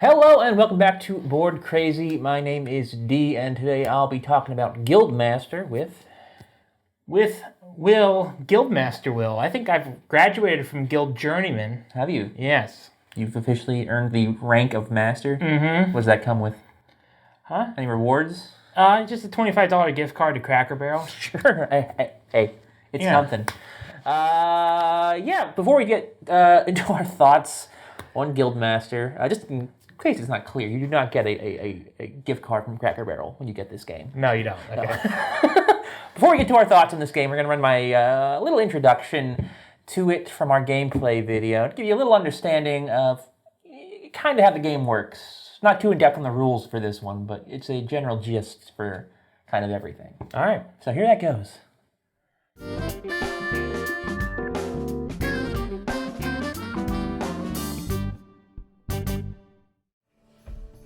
Hello and welcome back to Board Crazy. My name is D, and today I'll be talking about Guildmaster with Will, Guildmaster Will. I think I've graduated from Guild Journeyman. Have you? Yes. You've officially earned the rank of Master? Mm-hmm. What does that come with? Huh? Any rewards? Just a $25 gift card to Cracker Barrel. Sure. Hey, it's something. Before we get into our thoughts on Guildmaster, just in case it's not clear, you do not get a gift card from Cracker Barrel when you get this game. No, you don't. Okay. Before we get to our thoughts on this game, we're going to run my little introduction to it from our gameplay video to give you a little understanding of kind of how the game works. Not too in-depth on the rules for this one, but it's a general gist for kind of everything. All right, so here that goes.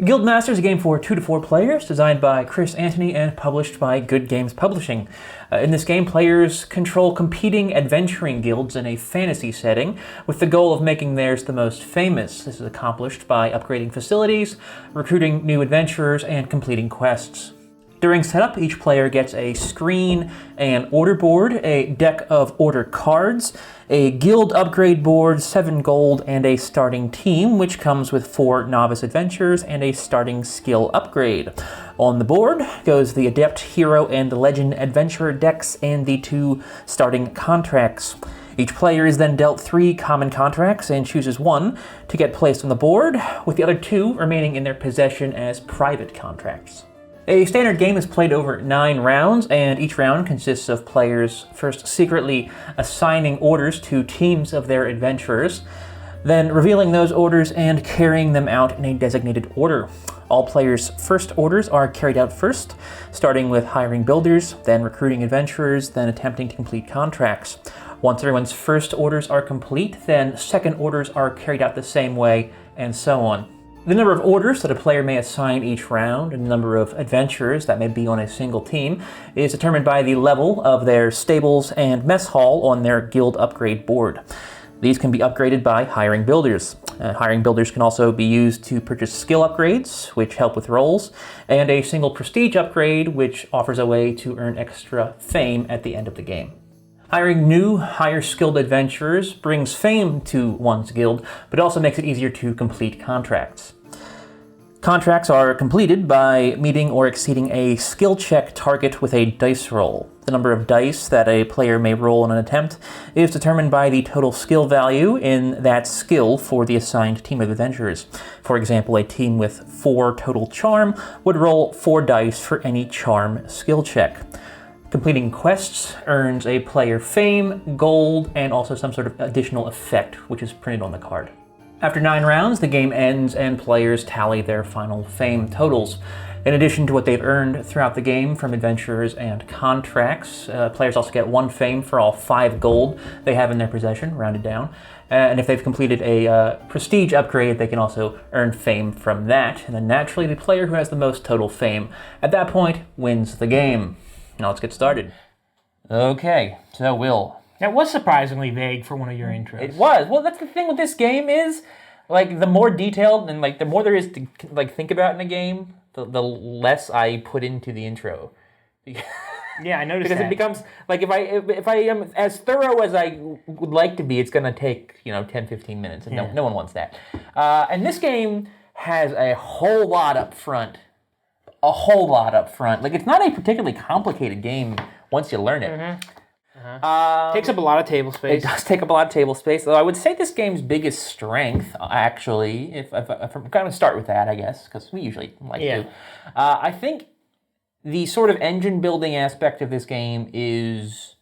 Guildmaster is a game for 2 to 4 players, designed by Antony and published by Good Games Publishing. In this game, players control competing adventuring guilds in a fantasy setting, with the goal of making theirs the most famous. This is accomplished by upgrading facilities, recruiting new adventurers, and completing quests. During setup, each player gets a screen, an order board, a deck of order cards, a guild upgrade board, 7 gold, and a starting team, which comes with 4 novice adventurers and a starting skill upgrade. On the board goes the Adept, Hero, and Legend adventurer decks and the 2 starting contracts. Each player is then dealt 3 common contracts and chooses 1 to get placed on the board, with the other 2 remaining in their possession as private contracts. A standard game is played over 9 rounds, and each round consists of players first secretly assigning orders to teams of their adventurers, then revealing those orders and carrying them out in a designated order. All players' first orders are carried out first, starting with hiring builders, then recruiting adventurers, then attempting to complete contracts. Once everyone's first orders are complete, then second orders are carried out the same way, and so on. The number of orders that a player may assign each round and the number of adventurers that may be on a single team is determined by the level of their stables and mess hall on their guild upgrade board. These can be upgraded by hiring builders. Hiring builders can also be used to purchase skill upgrades, which help with rolls, and a single prestige upgrade, which offers a way to earn extra fame at the end of the game. Hiring new, higher-skilled adventurers brings fame to one's guild, but also makes it easier to complete contracts. Contracts are completed by meeting or exceeding a skill check target with a dice roll. The number of dice that a player may roll in an attempt is determined by the total skill value in that skill for the assigned team of adventurers. For example, a team with 4 total charm would roll 4 dice for any charm skill check. Completing quests earns a player fame, gold, and also some sort of additional effect, which is printed on the card. After 9 rounds, the game ends and players tally their final fame totals. In addition to what they've earned throughout the game from adventurers and contracts, players also get 1 fame for all 5 gold they have in their possession, rounded down. And if they've completed a prestige upgrade, they can also earn fame from that. And then naturally, the player who has the most total fame at that point wins the game. Now let's get started. Okay, so Will. That was surprisingly vague for one of your intros. It was. Well, that's the thing with this game is, like, the more detailed and, like, the more there is to, like, think about in a game, the less I put into the intro. Yeah, I noticed because that. It becomes, like, if I am as thorough as I would like to be, it's going to take, 10, 15 minutes, and no one wants that. And this game has a whole lot up front. A whole lot up front. Like, it's not a particularly complicated game once you learn it. Mm-hmm. Takes up a lot of table space. It does take up a lot of table space, though I would say this game's biggest strength, actually, if I'm going to start with that, I guess, because we usually like to. I think the sort of engine building aspect of this game is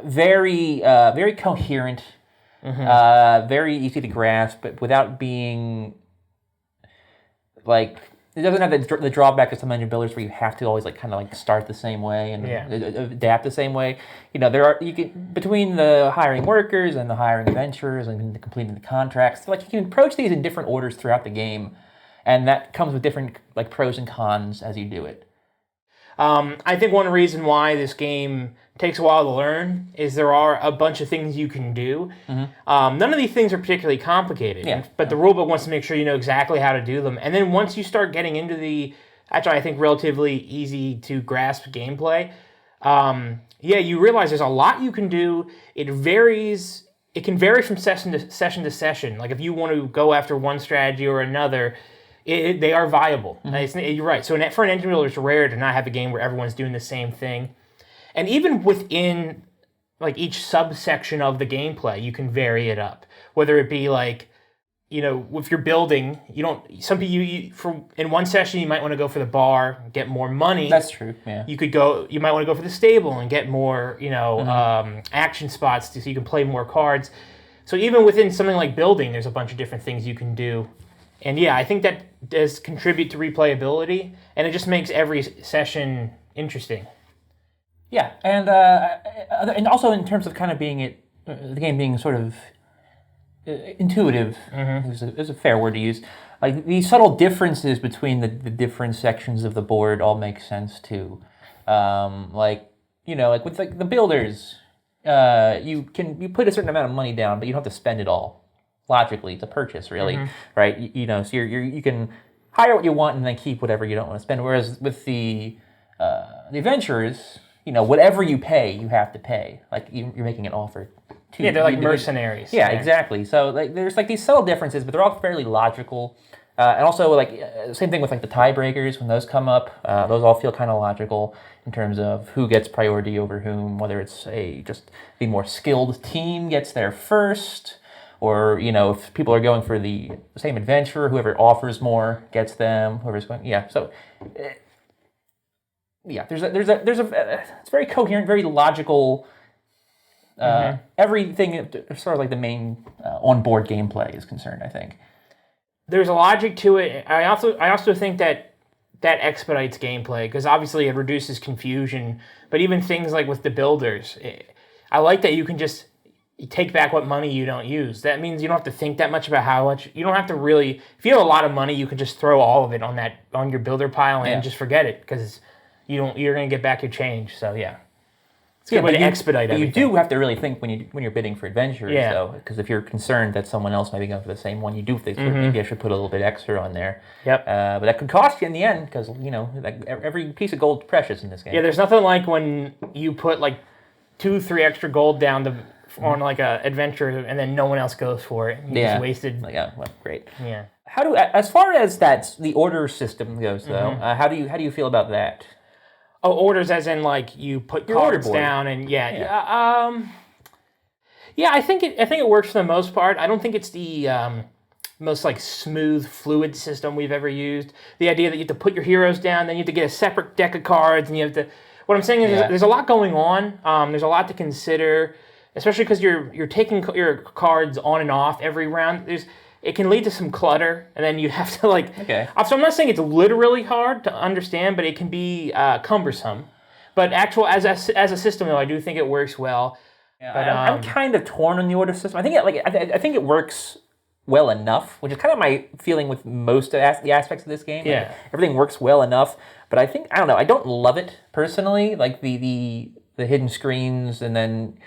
very coherent, very easy to grasp, but without being, like... It doesn't have the drawback of some engine builders where you have to always start the same way and adapt the same way. Between the hiring workers and the hiring adventurers and completing the contracts, you can approach these in different orders throughout the game, and that comes with different pros and cons as you do it. I think one reason why this game takes a while to learn is there are a bunch of things you can do. None of these things are particularly complicated, but the rulebook wants to make sure you know exactly how to do them. And then once you start getting into the, actually I think relatively easy to grasp gameplay, you realize there's a lot you can do. It varies. It can vary from session to session. Like if you want to go after one strategy or another, they are viable. You're right. So for an engine builder, it's rare to not have a game where everyone's doing the same thing. And even within like each subsection of the gameplay, you can vary it up. Whether it be like, if you're building, in one session you might want to go for the bar, get more money. That's true. Yeah. You might want to go for the stable and get more, action spots so you can play more cards. So even within something like building, there's a bunch of different things you can do. And I think that does contribute to replayability, and it just makes every session interesting. Yeah, and also in terms of kind of being the game being sort of intuitive is a fair word to use. Like these subtle differences between the different sections of the board all make sense too. Like with like the builders, you put a certain amount of money down, but you don't have to spend it all. Logically, it's a purchase, really, right? So you can hire what you want and then keep whatever you don't want to spend. Whereas with the adventurers, whatever you pay, you have to pay. Like you're making an offer. They're like mercenaries. Yeah, exactly. So like there's like these subtle differences, but they're all fairly logical. And also like same thing with like the tiebreakers when those come up. Those all feel kind of logical in terms of who gets priority over whom. Whether it's just the more skilled team gets there first. Or if people are going for the same adventure, whoever offers more gets them. Whoever's going, So, there's a it's very coherent, very logical. Everything, sort of like the main on-board gameplay is concerned. I think there's a logic to it. I also think that expedites gameplay because obviously it reduces confusion. But even things like with the builders, I like that you can just. You take back what money you don't use. That means you don't have to think that much about how much. You don't have to really. If you have a lot of money, you can just throw all of it on your builder pile and just forget it because you're going to get back your change. So it's a good way to expedite everything. You do have to really think when you're bidding for adventures, though, because if you're concerned that someone else might be going for the same one, you do think maybe I should put a little bit extra on there. Yep. But that could cost you in the end because like every piece of gold is precious in this game. Yeah, there's nothing like when you put like 2-3 extra gold down on like a adventure and then no one else goes for it. You just wasted. Great. Yeah. As far as the order system goes though, how do you feel about that? Oh, orders as in like you put cards down and I think it works for the most part. I don't think it's the most like smooth, fluid system we've ever used. The idea that you have to put your heroes down, then you have to get a separate deck of cards, and you have to. What I'm saying is there's a lot going on. There's a lot to consider. Especially because you're taking your cards on and off every round. It can lead to some clutter, and then you have to like. Okay. So I'm not saying it's literally hard to understand, but it can be cumbersome. But as a system, though, I do think it works well. Yeah, but I'm kind of torn on the order system. I think I think it works well enough, which is kind of my feeling with most of the aspects of this game. Yeah. Like, everything works well enough, but I don't know. I don't love it personally. Like the hidden screens, and then.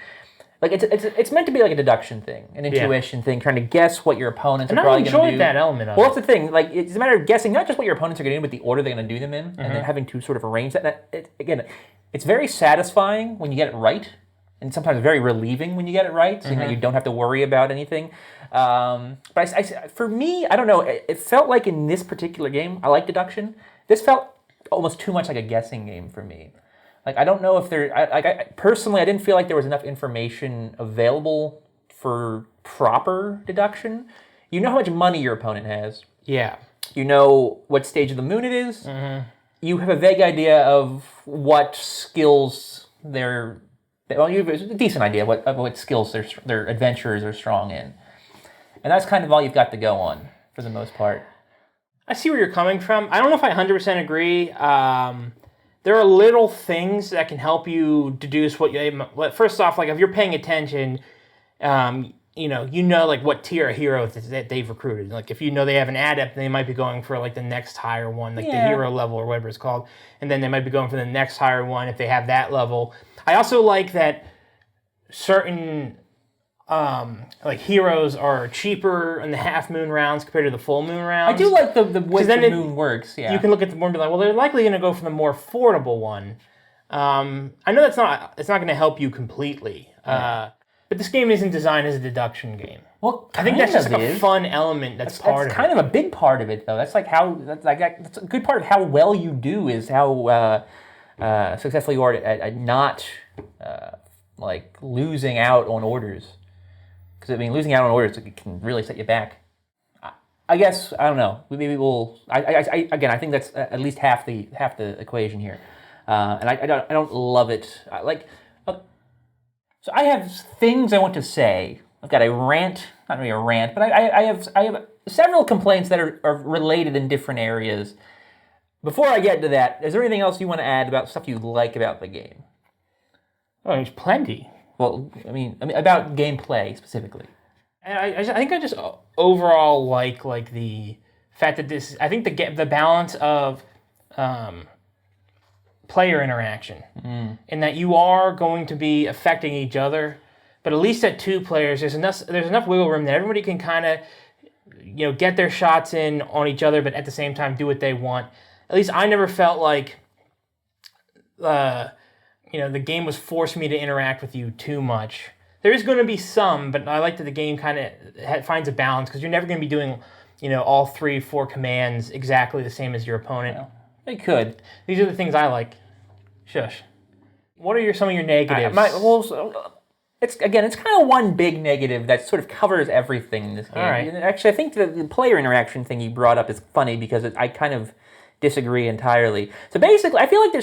Like it's meant to be like a deduction thing, an intuition thing, trying to guess what your opponents are probably going to do. And I enjoyed that element of it. Well, that's the thing. Like it's a matter of guessing not just what your opponents are going to do, but the order they're going to do them in, and then having to sort of arrange that. Again, it's very satisfying when you get it right, and sometimes very relieving when you get it right, so you don't have to worry about anything. But for me, I don't know. It felt like in this particular game, I like deduction. This felt almost too much like a guessing game for me. Like, I don't know if personally, I didn't feel like there was enough information available for proper deduction. You know how much money your opponent has. Yeah. You know what stage of the moon it is. You have a vague idea of what skills you have a decent idea of what skills their adventurers are strong in. And that's kind of all you've got to go on, for the most part. I see where you're coming from. I don't know if I 100% agree. There are little things that can help you deduce what you... First off, like if you're paying attention, like what tier of hero that they've recruited. Like if they have an adept, they might be going for like the next higher one, like the hero level or whatever it's called, and then they might be going for the next higher one if they have that level. I also like that certain like heroes are cheaper in the half moon rounds compared to the full moon rounds. I do like the way the moon works. Yeah, you can look at the moon and be like, well, they're likely going to go for the more affordable one. I know it's not going to help you completely, but this game isn't designed as a deduction game. Well, I think that's just like a fun element that's part of it. That's kind of a big part of it, though. That's that's a good part of how well you do is how successful you are at not like losing out on orders. Because losing out on orders can really set you back. I guess I don't know. Maybe we'll. I think that's at least half the equation here, and I don't love it. So I have things I want to say. I've got a rant, not really a rant, but I have several complaints that are related in different areas. Before I get to that, is there anything else you want to add about stuff you like about the game? Oh, there's plenty. Well, I mean about gameplay specifically. I think I just overall like the fact that this. I think the balance of player interaction, in that you are going to be affecting each other, but at least at 2 players, there's enough wiggle room that everybody can kind of get their shots in on each other, but at the same time do what they want. At least I never felt like the game was forcing me to interact with you too much. There is going to be some, but I like that the game kind of finds a balance, because you're never going to be doing, all 3-4 commands exactly the same as your opponent. Well, they could. These are the things I like. Shush. What are some of your negatives? It's kind of one big negative that sort of covers everything in this game. All right. Actually, I think the player interaction thing you brought up is funny, because I kind of disagree entirely. So basically, I feel like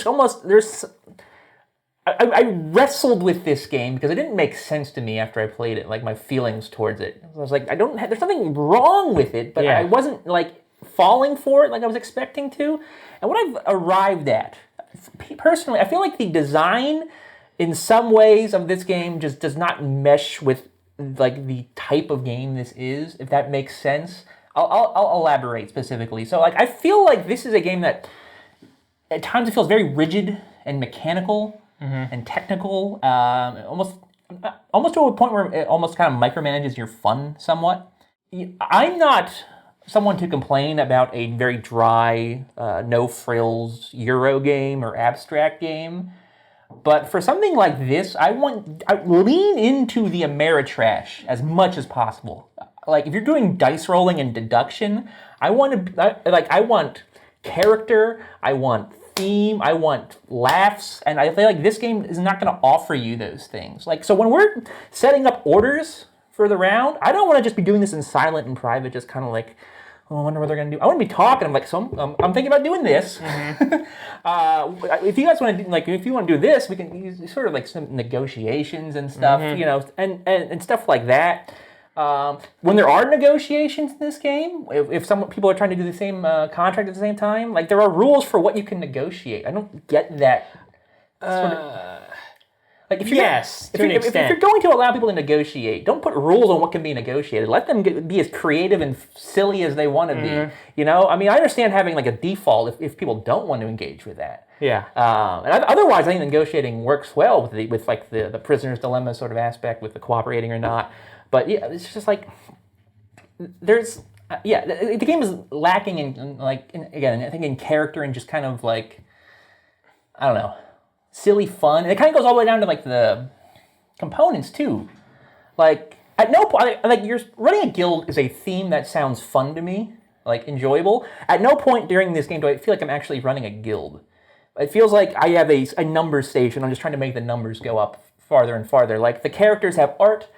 I wrestled with this game because it didn't make sense to me after I played it, like my feelings towards it. I was like, there's nothing wrong with it, but I wasn't like falling for it like I was expecting to. And what I've arrived at, personally, I feel like the design in some ways of this game just does not mesh with like the type of game this is, if that makes sense. I'll elaborate specifically. So like I feel like this is a game that at times it feels very rigid and mechanical. And technical, almost to a point where it almost kind of micromanages your fun somewhat. I'm not someone to complain about a very dry, no-frills Euro game or abstract game, but for something like this, I lean into the Ameritrash as much as possible. Like if you're doing dice rolling and deduction, I want character, I want theme, I want laughs, and I feel like this game is not going to offer you those things. Like, so when we're setting up orders for the round, I don't want to just be doing this in silent and private, just kind of like, oh, I wonder what they're going to do. I want to be talking. I'm like, so I'm thinking about doing this. If you guys want to do, like, if you want to do this, we can use sort of like some negotiations and stuff, and stuff like that. When there are negotiations in this game, if people are trying to do the same contract at the same time, like there are rules for what you can negotiate. I don't get that. Like if you're going to allow people to negotiate, don't put rules on what can be negotiated. Let them be as creative and silly as they want to be. I mean, I understand having like a default if people don't want to engage with that. Yeah. And otherwise, I think negotiating works well with like the prisoner's dilemma sort of aspect, with the cooperating or not. But yeah, it's just like the game is lacking in I think in character and just kind of like, I don't know, silly fun. And it kind of goes all the way down to like the components too. Like at no point, like you're running a guild is a theme that sounds fun to me, like enjoyable. At no point during this game do I feel like I'm actually running a guild. It feels like I have a numbers station. I'm just trying to make the numbers go up farther and farther. Like the characters have art.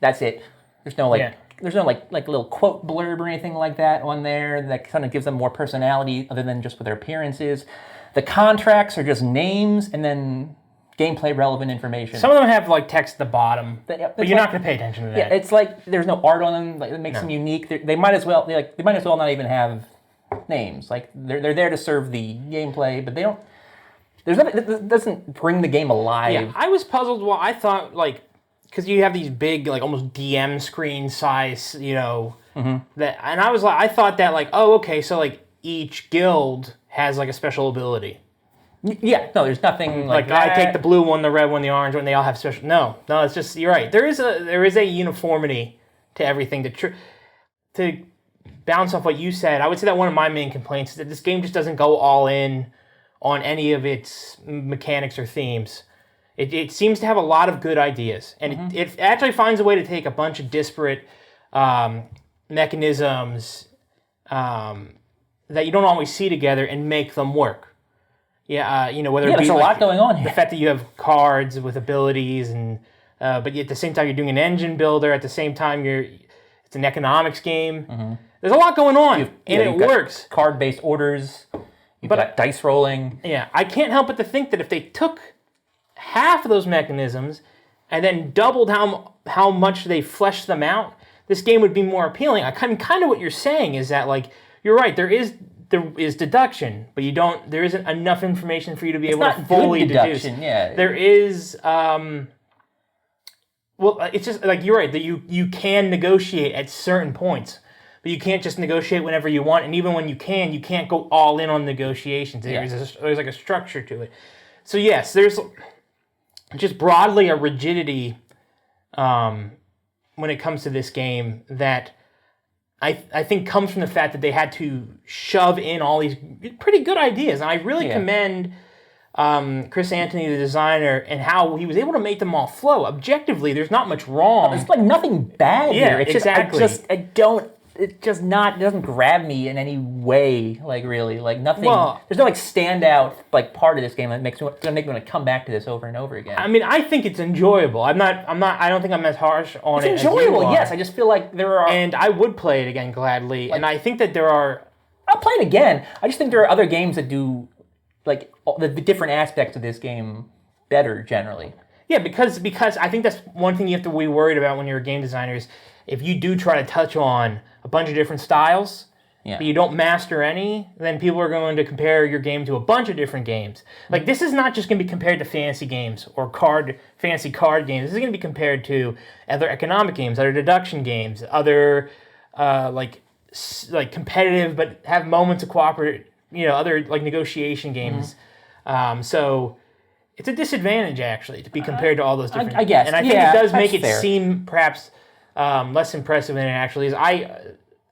That's it. There's no little quote blurb or anything like that on there that kind of gives them more personality other than just with their appearances. The contracts are just names and then gameplay relevant information. Some of them have like text at the bottom, but you're not going to pay attention to that. Yeah, it's like there's no art on them. Like it makes them unique. They might as well not even have names. Like they're there to serve the gameplay, but they don't. There's nothing that doesn't bring the game alive. Yeah, I was puzzled. Well, I thought like because you have these big, like almost DM screen size, that, and I thought that like, oh, okay, so like each guild has like a special ability. Yeah, no, there's nothing like that. I take the that. blue one, the red one, the orange one. They all have special. No, it's just you're right. There is a uniformity to everything. To bounce off what you said, I would say that one of my main complaints is that this game just doesn't go all in on any of its mechanics or themes. It seems to have a lot of good ideas, and it actually finds a way to take a bunch of disparate mechanisms that you don't always see together and make them work. Yeah, whether it be there's a lot going on here. The fact that you have cards with abilities, and but at the same time you're doing an engine builder. At the same time it's an economics game. There's a lot going on, and it works. Card-based orders. You've got dice rolling. Yeah, I can't help but to think that if they took half of those mechanisms and then doubled how much they fleshed them out, this game would be more appealing. Kind of what you're saying is that like you're right. There is deduction, but there isn't enough information for you to be able to fully deduce. Yeah. There is, it's just like you're right that you can negotiate at certain points, but you can't just negotiate whenever you want, and even when you can't go all in on negotiations. There's like a structure to it. So yes, there's just broadly a rigidity when it comes to this game that I think comes from the fact that they had to shove in all these pretty good ideas. And I really commend Chris Antony, the designer, and how he was able to make them all flow. Objectively, there's not much wrong. There's like nothing bad here. It's exactly. It doesn't grab me in any way, like really, like nothing. Well, there's no like standout like part of this game that makes me want to come back to this over and over again. I mean, I think it's enjoyable. I don't think I'm as harsh on it. It's enjoyable, yes. I just feel like there are, and I would play it again gladly. And I think that there are. I'll play it again. I just think there are other games that do like the different aspects of this game better generally. Yeah, because I think that's one thing you have to be worried about when you're a game designer is if you do try to touch on a bunch of different styles, but you don't master any, then people are going to compare your game to a bunch of different games. Like, this is not just going to be compared to fantasy games or fancy card games. This is going to be compared to other economic games, other deduction games, other like competitive but have moments of cooperate, other like negotiation games. So it's a disadvantage actually to be compared to all those different. I guess, and I think it does make it fair. Seem perhaps less impressive than it actually is.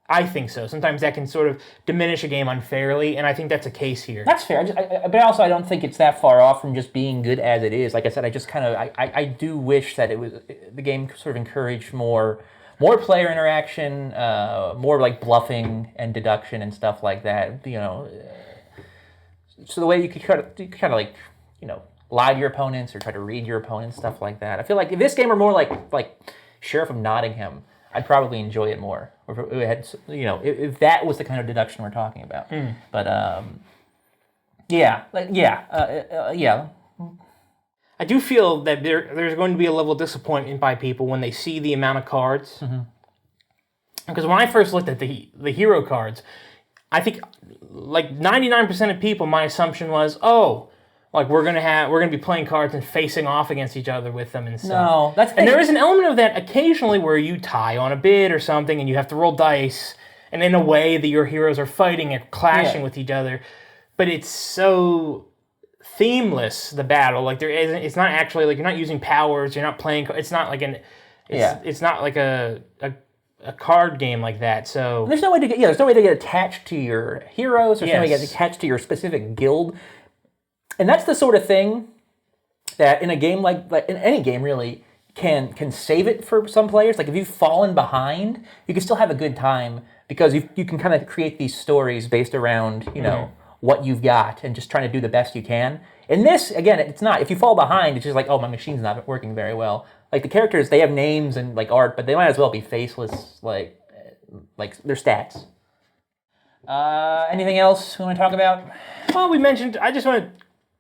I think so. Sometimes that can sort of diminish a game unfairly, and I think that's a case here. That's fair. But also, I don't think it's that far off from just being good as it is. Like I said, I just I do wish that the game sort of encouraged more player interaction, more like bluffing and deduction and stuff like that. So the way you could kind of like lie to your opponents or try to read your opponents, stuff like that. I feel like if this game were more like Sheriff of Nottingham, I'd probably enjoy it more. Or if it had, if that was the kind of deduction we're talking about. But yeah. I do feel that there's going to be a level of disappointment by people when they see the amount of cards. Because when I first looked at the hero cards, I think like 99% of people, my assumption was, like we're gonna be playing cards and facing off against each other with them and stuff. No, and there is an element of that occasionally where you tie on a bid or something and you have to roll dice, and in a way that your heroes are fighting and clashing with each other, but it's so themeless, the battle. Like it's not actually like you're not using powers, you're not playing. It's not like it's not like a card game like that. So there's no way to get attached to your heroes. There's no way to get attached to your specific guild. And that's the sort of thing that in a game like in any game really can save it for some players. Like if you've fallen behind, you can still have a good time because you can kind of create these stories based around what you've got and just trying to do the best you can. In this, again, it's not. If you fall behind, it's just like, oh, my machine's not working very well. Like the characters, they have names and like art, but they might as well be faceless, like their stats. Anything else we want to talk about? Well, we mentioned. I just want to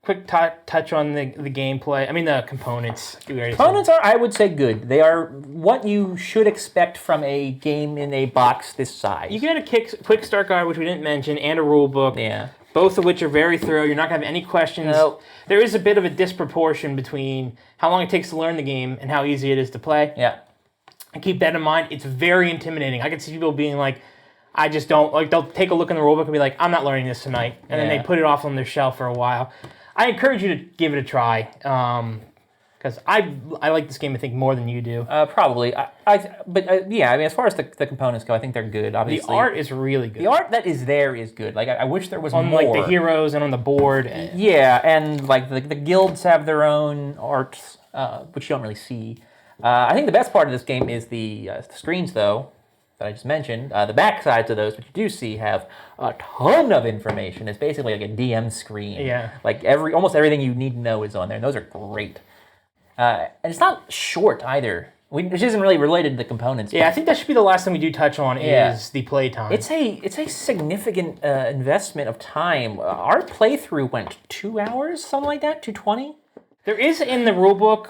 quick touch on the gameplay. I mean, the components. Components are, I would say, good. They are what you should expect from a game in a box this size. You get a quick start guide, which we didn't mention, and a rule book. Yeah. Both of which are very thorough. You're not going to have any questions. Nope. There is a bit of a disproportion between how long it takes to learn the game and how easy it is to play. Yeah. And keep that in mind. It's very intimidating. I can see people being like, I just don't, like, they'll take a look in the rulebook and be like, I'm not learning this tonight. And then they put it off on their shelf for a while. I encourage you to give it a try. Because I like this game, I think, more than you do. Probably. But yeah, I mean, as far as the components go, I think they're good, obviously. The art is really good. The art that is there is good. Like, I wish there was more. On, like, the heroes and on the board. Yeah, and, like, the guilds have their own arts, which you don't really see. I think the best part of this game is the screens, though, that I just mentioned. The back sides of those, which you do see, have a ton of information. It's basically like a DM screen. Yeah. Like, almost everything you need to know is on there, and those are great. And it's not short either, which isn't really related to the components. Yeah, I think that should be the last thing we do touch on is the playtime. It's a significant investment of time. Our playthrough went 2 hours, something like that, 220. There is in the rulebook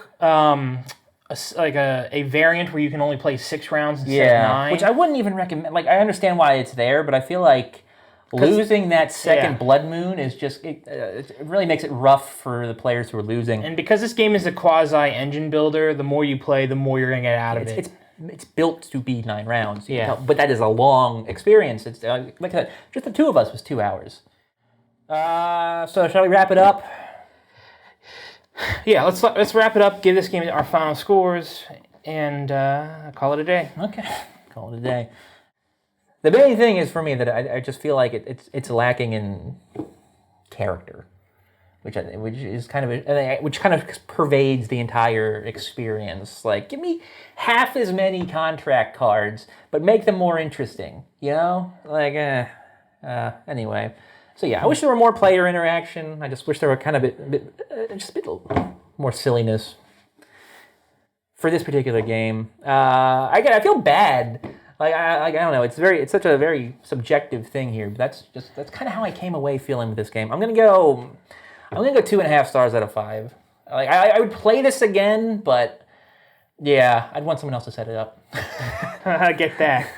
a variant where you can only play 6 rounds instead of 9. Which I wouldn't even recommend. Like, I understand why it's there, but I feel like losing that second Blood Moon is just, it really makes it rough for the players who are losing. And because this game is a quasi-engine builder, the more you play, the more you're going to get out of it. It's built to be 9 rounds. Yeah. But that is a long experience. It's like I said, just the two of us was 2 hours. So shall we wrap it up? Yeah, let's wrap it up, give this game our final scores, and call it a day. Okay, call it a day. The main thing is for me that I just feel like it's lacking in character, which kind of pervades the entire experience. Like, give me half as many contract cards, but make them more interesting. You know, like anyway. So yeah, I wish there were more player interaction. I just wish there were kind of just a bit more silliness for this particular game. I feel bad. Like I don't know. It's such a very subjective thing here. But that's kind of how I came away feeling with this game. I'm gonna go 2.5 stars out of 5. Like I would play this again, but yeah, I'd want someone else to set it up. I get that.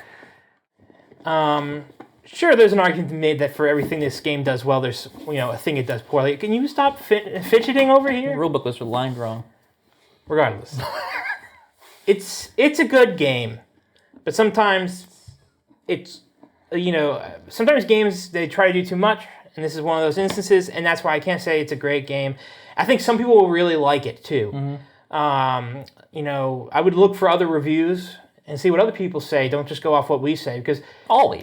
Sure, there's an argument to be made that for everything this game does well, there's a thing it does poorly. Can you stop fidgeting over here? The rulebook was lined wrong. Regardless, it's a good game, but sometimes sometimes games they try to do too much, and this is one of those instances, and that's why I can't say it's a great game. I think some people will really like it too. Mm-hmm. I would look for other reviews and see what other people say. Don't just go off what we say, because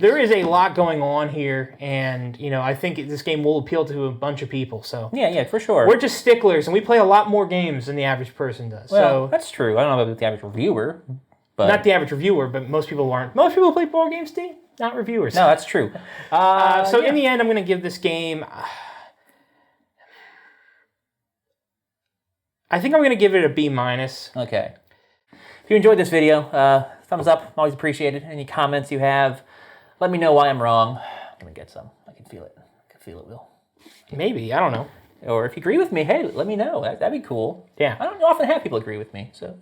there is a lot going on here, and I think this game will appeal to a bunch of people. So yeah, for sure. We're just sticklers, and we play a lot more games than the average person does. Well, that's true. I don't know about the average reviewer, but not the average reviewer, but most people aren't. Most people play board games, Steve, not reviewers. No, that's true. In the end, I'm going to give this game. I think I'm going to give it a B-. Okay. If you enjoyed this video, thumbs up, always appreciated. Any comments you have, let me know why I'm wrong. I'm going to get some. I can feel it. Will. Maybe, I don't know. Or if you agree with me, hey, let me know. That'd be cool. Yeah. I don't often have people agree with me, so.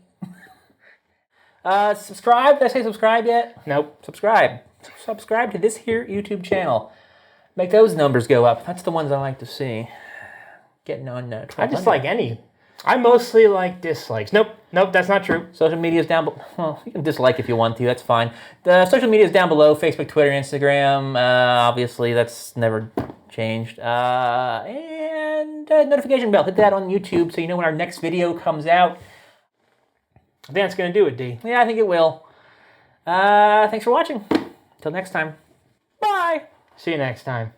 Subscribe. Did I say subscribe yet? Nope. Subscribe. Subscribe to this here YouTube channel. Make those numbers go up. That's the ones I like to see. Getting on 1200. I just like any. I mostly like dislikes. Nope, that's not true. Social media is down below. Well, you can dislike if you want to. That's fine. The social media is down below. Facebook, Twitter, Instagram. Obviously, that's never changed. And notification bell. Hit that on YouTube so you know when our next video comes out. I think that's going to do it, D. Yeah, I think it will. Thanks for watching. Until next time. Bye. See you next time.